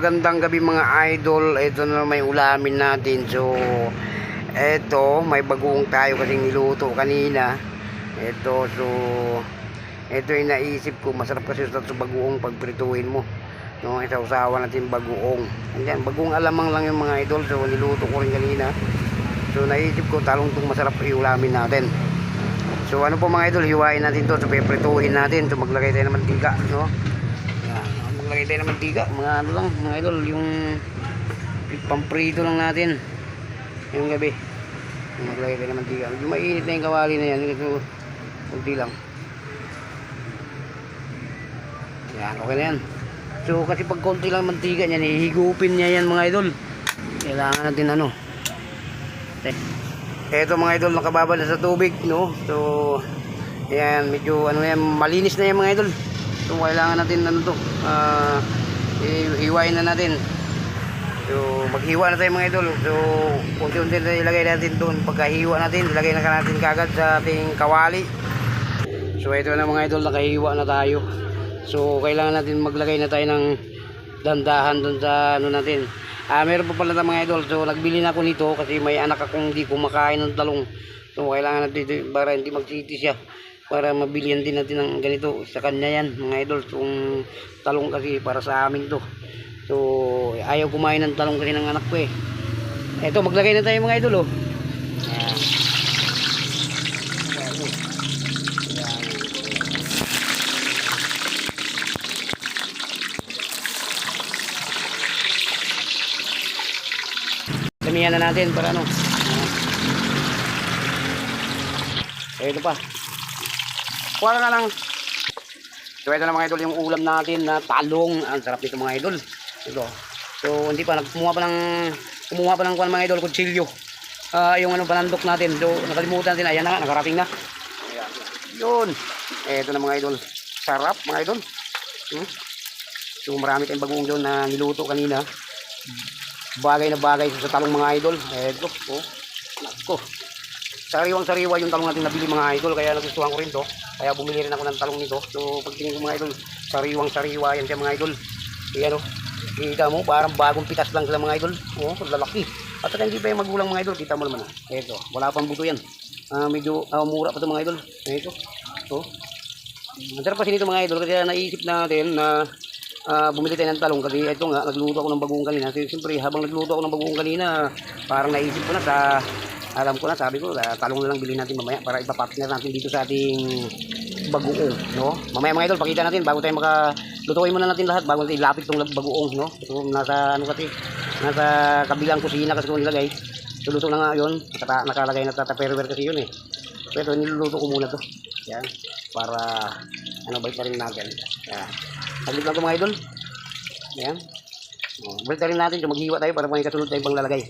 magandang gabi mga idol. Ito na may ulamin natin. So, ito, may bagoong tayo kasing niluto kanina. Ito yung naisip ko. Masarap kasi sa bagoong pagprituhin mo. No, isa-usawa natin bagoong. Ayan, bagoong alamang lang yung mga idol. So, niluto ko rin kanina. So, naisip ko talong itong masarap iulamin natin. So, ano po mga idol, hiwain natin to. So, piprituhin natin. So, maglagay tayo ng mantika, no? Maglagay tayo ng mantika, mga ano lang mga idol, yung pamprito lang natin yung gabi. Maglagay tayo ng mantika, yung mainit na yung kawali na yan. Ito kunti lang yan, okay na yan. So kasi pag konti lang mantika niyan, ihigupin niya yan mga idol. Kailangan natin ano, eto mga idol, nakababad na sa tubig, no? So yan, medyo ano yan, malinis na yan mga idol. So kailangan natin ano to, hiwain na natin. So maghiwa na tayo mga idol. So unti-unti na ilagay natin doon. Pagkahiwa natin, ilagay na natin kagad sa ating kawali. So ito na mga idol, nakahiwa na tayo. So kailangan natin maglagay na tayo ng dandahan doon sa ano natin. Meron pa pala na mga idol. So nagbili na ako nito kasi may anak akong hindi kumakain ng talong. So kailangan natin para hindi magsiti siya, para mabilihan din natin ng ganito sa kanya yan mga idol. Yung talong kasi para sa amin to. So ayaw kumain ng talong kasi ng anak ko eh. Eto, maglagay na tayo mga idol, oh. Damihan na natin para ano. Ito pa, kuha na lang. So ito na mga idol, yung ulam natin na talong. Ang sarap nito mga idol. Ito. So hindi pa, kumuha pa ng kuha mga idol, kutsilyo. Yung ano, panandok natin. So nakalimutan natin, ayan na nga, nakarating na. Ayan. Yun. Ito na mga idol. Sarap mga idol. So marami tayong bagoong doon na niluto kanina. Bagay na bagay sa talong mga idol. Ito. Oh. Nako. Sariwang-sariwa yung talong natin nabili mga idol, kaya nagustuhan ko rin to. Kaya bumili rin ako ng talong nito. So pagtingin ko mga idol, sariwang-sariwa yan siya mga idol. Ayan o, kita mo, parang bagong pitas lang sila mga idol. Oh, lalaki. At saka hindi pa yung magulang mga idol, kita mo naman. Ito, wala pang buto yan. Medyo mura pa ito mga idol. Ito. Oh. Masarap kasi nito mga idol, kasi naisip natin na bumili tayo ng talong. Kasi ito nga, nagluto ako ng bagoong kanina. Siyempre habang nagluto ako ng bagoong kanina, parang naisip ko na alam ko na, sabi ko, talong na lang bilhin natin mamaya para ipapartner natin dito sa ating bagoong, no? Mamaya mga idol, pakita natin bago tayo lutuin muna natin lahat bago natin ilapit tong bagoong, no? So, nasa ano kasi, nasa kabilang kusina kasi kung nilagay. So luto na nga yun, nakalagay na tupperware kasi yun eh. So ito, niluluto ko muna to. Yan, para ano, balik na rin natin. Yan, saglit lang ito mga idol. Yan, balik na rin natin, so maghiwa tayo para may kasunod tayong panglalagay.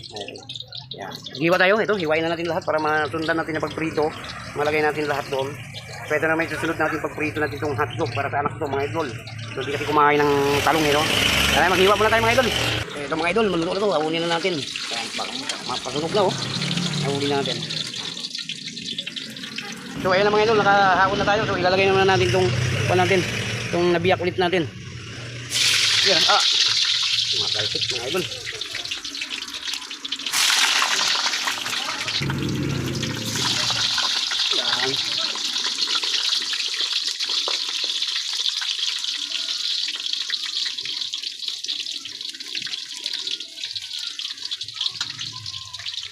Yan, hiwa tayo, ito, hiwain na natin lahat para masundan natin yung pagprito. Malagay natin lahat doon. So ito na may susunod natin pagprito natin itong hotdog para sa anak ko mga idol. So hindi kasi kumain ng talong eh, no? Kaya maghiwa muna tayo mga idol. Ito mga idol, maluto na ito, awunin na natin. Yan, mapasunog na, oh. Awunin na natin. So ayun na mga idol, nakahaon na tayo. So ilalagay na muna natin itong nabiyak ulit natin. Yan, makalsik mga idol. Yan.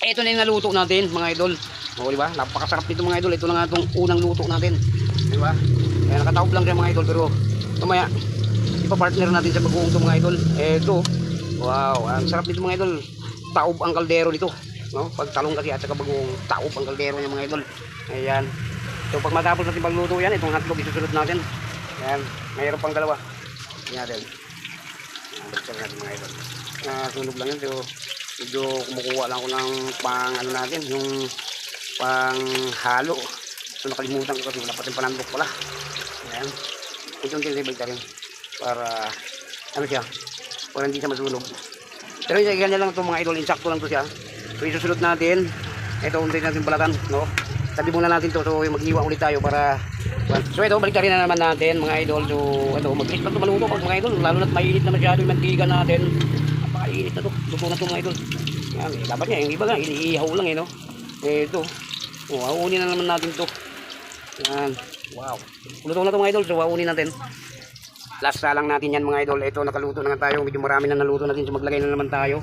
Ito na yung naluto natin mga idol. O diba? Napakasarap nito mga idol. Ito na nga itong unang luto natin. Diba? Kaya nakataob lang siya mga idol. Pero mamaya ipapartner natin sa bagoong ito mga idol. Ito. Wow. Ang sarap nito mga idol. Taob ang kaldero nito. No? Pag talong kasi at saka bagoong, taob ang kaldero niya mga idol. Ayan. So pag matapos natin pagluto yan, itong hotdog isusunod natin. Ayan. Mayroon pang dalawa. Ayan natin. Balikan natin mga idol. Sunog lang yan. So medyo kumukuha lang ako ng pang ano natin, yung pang halo. So nakalimutan ko kasi wala pa yung panandok pala. Ayan. Unti-unti balik rin para ano siya, para hindi siya masunog. Pero ganyan lang itong mga idol, insakto lang to siya. So isusunod natin, ito unti natin balatan, no? Tabi muna natin to, so maghiwa ulit tayo para So ito, balik na naman natin mga idol. So ito, mag-click na ito maluto mga idol. Lalo na't mainit na masyado yung mantika natin. Napakainit na ito. Luto na ito mga idol. Yan, dapat nga, yung iba nga, iniihaw lang eh, no? Eh ito, haunin na naman natin ito. Yan, wow. Luto na ito mga idol, so haunin natin. Last lang natin yan mga idol. Ito, nakaluto na nga tayo. Medyo marami na naluto natin. So maglagay na naman tayo.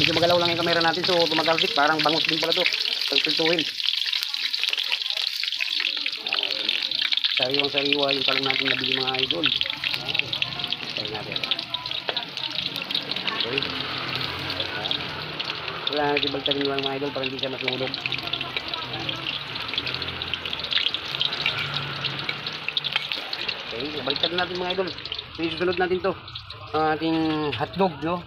Medyo magalaw lang yung camera natin. So tumagalsik. Parang bangus din pala ito. Pagpiltuhin. Sariwang sariwa yung talong natin nabili mga idol. Try natin. Okay. Wala na natin baltarin yung mga idol para hindi siya matulog. Okay, baliktad natin mga idol. Susunod natin to ang ating hotdog, no?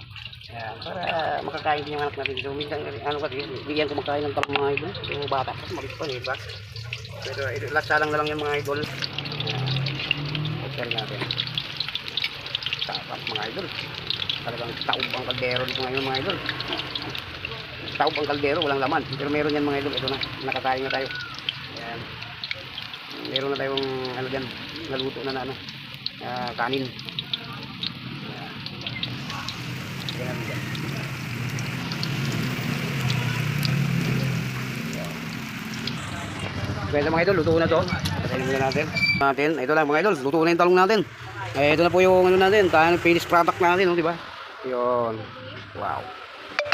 Ayan, para makakain din yung anak natin. So, minsan, ano kasi, bigyan ko makain ng talong mga idol. So, bata kasi malis pa, diba? Pero, latsalang na lang yung mga idol. Pagkari natin. Tapat mga idol. Talagang taob ang kaldero dito ngayon mga idol. Taob ang kaldero, walang laman. Pero meron yan mga idol. Ito na, nakakain na tayo. Ayan. Meron na tayong ano dyan, naluto na ano, kanin. Kaya mga idol, luto na to. Patayin muna natin. Ito lang mga idol, luto na yung talong natin. Ito na po yung ano natin, finished product natin, no, di ba? Yun. Wow.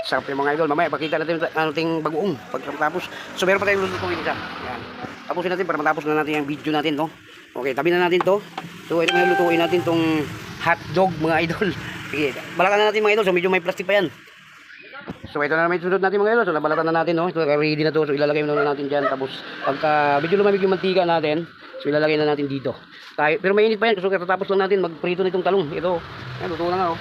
Sarap yung mga idol. Mamaya pakita natin ang ating bagoong pagkatapos. So meron pa tayong lutuin isa. Yan. Tapusin natin para matapos na natin yung video natin, no? Okay, tabi na natin to. So ito na lutuin natin tong hotdog mga idol. Sige, balatan na natin mga idol. So medyo may plastic pa yan. So ito na naman sunod natin mga idol. So nabalatan na natin, no? So ready na to. So ilalagay muna natin dyan. Tapos pagka medyo lumamig yung mantika natin, so ilalagay na natin dito. Pero mainit pa yan. So katapos lang natin magprito nitong talong. Ito, yan, luto na nga, oh.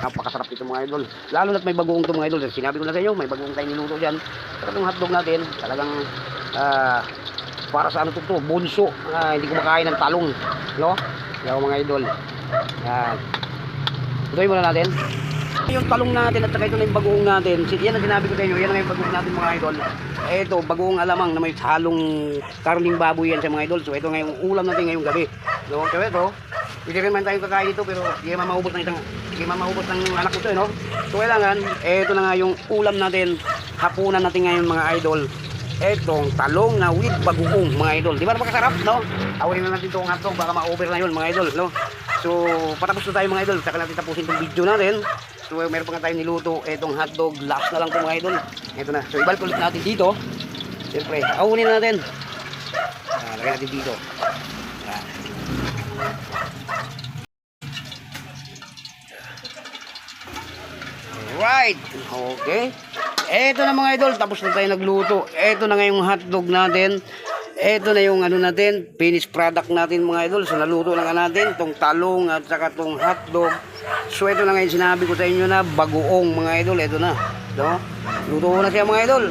Napakasarap ito mga idol. Lalo na't may bagoong ito mga idol. Sinabi ko na sa inyo, may bagoong tayo niluto dyan. Pero itong hotdog natin, talagang para sa ano ito, bunso. Hindi ko makain ng talong, no? Yan mga idol. Yan. Tutuin muna natin. Yung talong natin at saka ito na yung bagoong natin. Yan ang sinabi ko sa inyo, yan ang yung bagoong natin mga idol. Ito, bagoong alamang na may halong karning baboy yan sa mga idol. So ito nga yung ulam natin ngayong gabi. So ito, hindi rin man tayong kakain dito pero hindi mamaubos ng anak ko ito, no? So kailangan, ito na nga yung ulam natin, hapunan natin ngayon mga idol. Etong talong na with bagoong mga idol. Di ba napakasarap, no? Awalin na natin itong hotdog, baka ma-over na yun mga idol, no? So patapos na tayo mga idol, saka natin tapusin itong video natin. So meron pa nga tayong niluto, etong hotdog, last na lang ito mga idol. Ito na, so ibalik ulit natin dito. Siyempre, awunin natin. Lagyan natin dito. Right, okay. Eto na mga idol, tapos na tayo nagluto. Eto na nga yung hotdog natin. Eto na yung ano natin, finished product natin mga idol. So naluto na nga natin itong talong at saka itong hotdog. So eto na nga yung sinabi ko sa inyo na bagoong mga idol. Eto na, no? Luto na siya mga idol.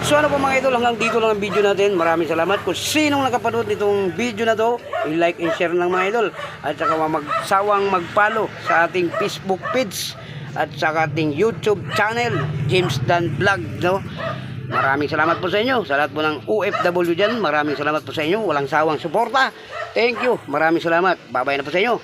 So ano po mga idol, hanggang dito lang ang video natin. Maraming salamat. Kung sinong nakapanood nitong video na to, i-like and share lang mga idol. At saka magsawang mag-follow sa ating Facebook page at saka ating YouTube channel, James Dan Vlog, no? Maraming salamat po sa inyo. Sa lahat po ng OFW dyan, maraming salamat po sa inyo. Walang sawang suporta. Thank you. Maraming salamat. Bye-bye na po sa inyo.